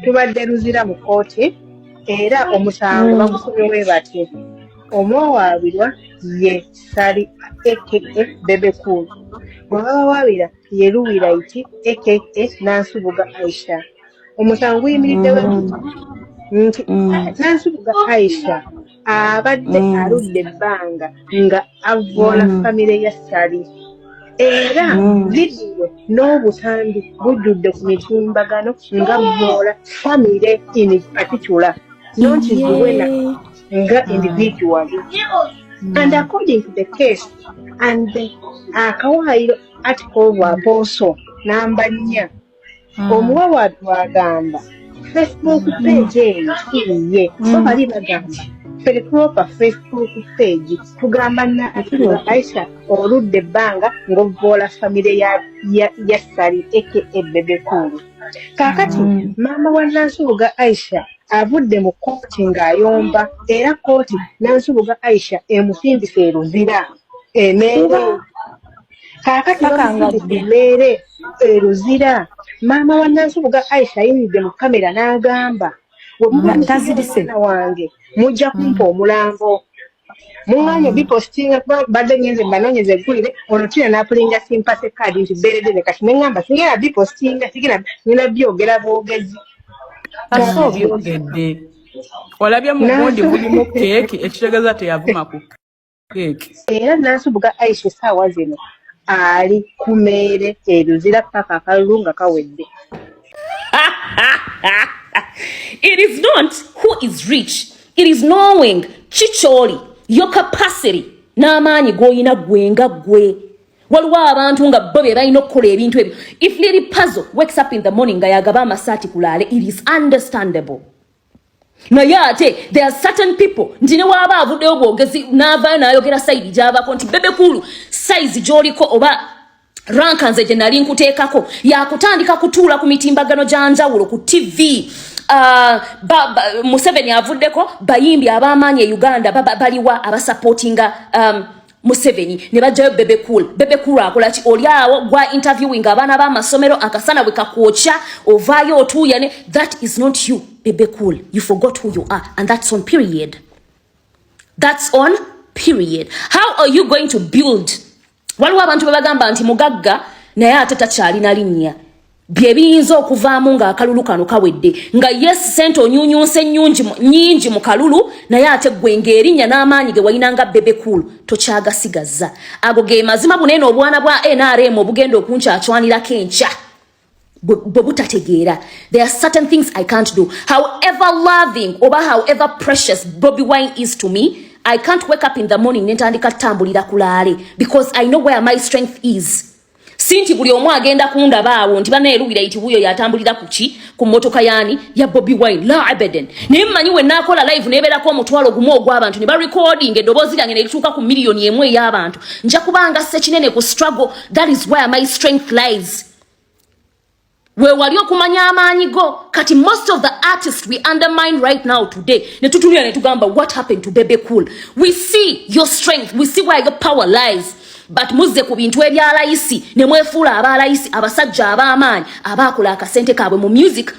tubadde Luzira mu kooti era omusango bagusomye bati omwawaabirwa ye Sali aka Bebe Cool bwe baba waabira ye Luwilight aka Nansubuga Aisha. Omusango guyimiriddewo nti Nansubuga Aisha abadde aludde ebbanga nga avoola famire ya Sali era vidiyo n'obutambi bujjudde ku mitimbagano nga avoola famire in particular not as the winner nga individual. And according to the case and the Kawaii article Waposo number 4 omuwawa twagamba Facebook page ye so bali bagamba proper Facebook page tugamba na Aisha oludde ebbanga ng'ovoola famire ya Sali aka Bebe Cool. Kakati mama wa Nansubuga Aisha avudde mu kooti ng'ayomba era kooti Nansubuga Aisha emusindise Luzira emeere. Kakati bamusindise emeere Luzira. Mama wa Nansubuga Aisha ayimiridde mu kamera n'agamba mwana wange mujja kumpa omulambo. Munganya bipostinga badde ngenze mbanoonyeza eggulire ono tina n'apulinga simpase kaadi nti beredere kati neŋŋamba singera bipostinga sigera nina byogera bwogezi. Aso byogedde. Olabye mu gundi mulimu keeki ekitegeeza teyavuma ku keeki. Era Nansubuga Aisha essaawa zino ali ku meere Luzira paka akalulu nga kawedde. It is not who is rich. It is knowing chicholi your capacity n'amaanyi g'olina gwe nga gwe. Waliwo abantu nga bo be balina okukola ebintu ebyo. If Lady Puzzle wakes up in the morning nga yagaba amasaati kulaale, it is understandable. Naye ate there are certain people nti ne waaba avuddeyo bwogezi n'avaayo n'ayogera sayidi gy'avaako nti Bebe Cool size gy'oliko oba ranka nze gye nali nkuteekako yakutandika kutuula ku mitimbagano gya njawulo ku TV. Museveni avuddeko bayimbi ab'amaanyi e Uganda baliwa abasupportinga Museveni ne bajjayo Bebe Cool. Bebe Cool akola ki? Oli awo gwa interviewing abaana b'amasomero akasana bwe kakwokya ovaayo otuuyane. That is not you, Bebe Cool. You forgot who you are, and that's on period. That's on period. How are you going to build? Waliwo abantu bebagamba nti mugagga naye ate takyalina linnya. Bye biyinza okuvaamu nga akalulu kano kawedde nga yes sente onyunyunse nyingi mu kalulu naye ate gwe ng'erinnya n'amaanyi ge walina nga Bebe Cool tokyagasigaza. Ago ge mazima bunene obwana bwa NRM obugenda okunkyacwanirako enkya bwe butategeera. There are certain things I can't do. However loving oba however precious Bobi Wine is to me, I can't wake up in the morning netandika tambulira kulaale because I know where my strength is. Sinti buli omu agenda kundaba awo nti bana Luwilight buyo yatambulira kuki ku motoka yani ya Bobi Wine la abadan. Naye mmanyi we nakola live nebeerako omutwalo gumu ogw'abantu ne ba recording eddoboozi lyange ne lituuka ku miliyoni emu ey'abantu. Nja kubanga ssekinene ku struggle. That is where my strength lies. We wali okumanya amaanyi go kati most of the artists we undermine right now today ne tutulia ne tugamba what happened to Bebe Cool. We see your strength, we see where your power lies. But muzze ku bintu ebya layisi ne mwefuula aba layisi abasajja ab'amaanyi abaakola akasente kaabwe mu music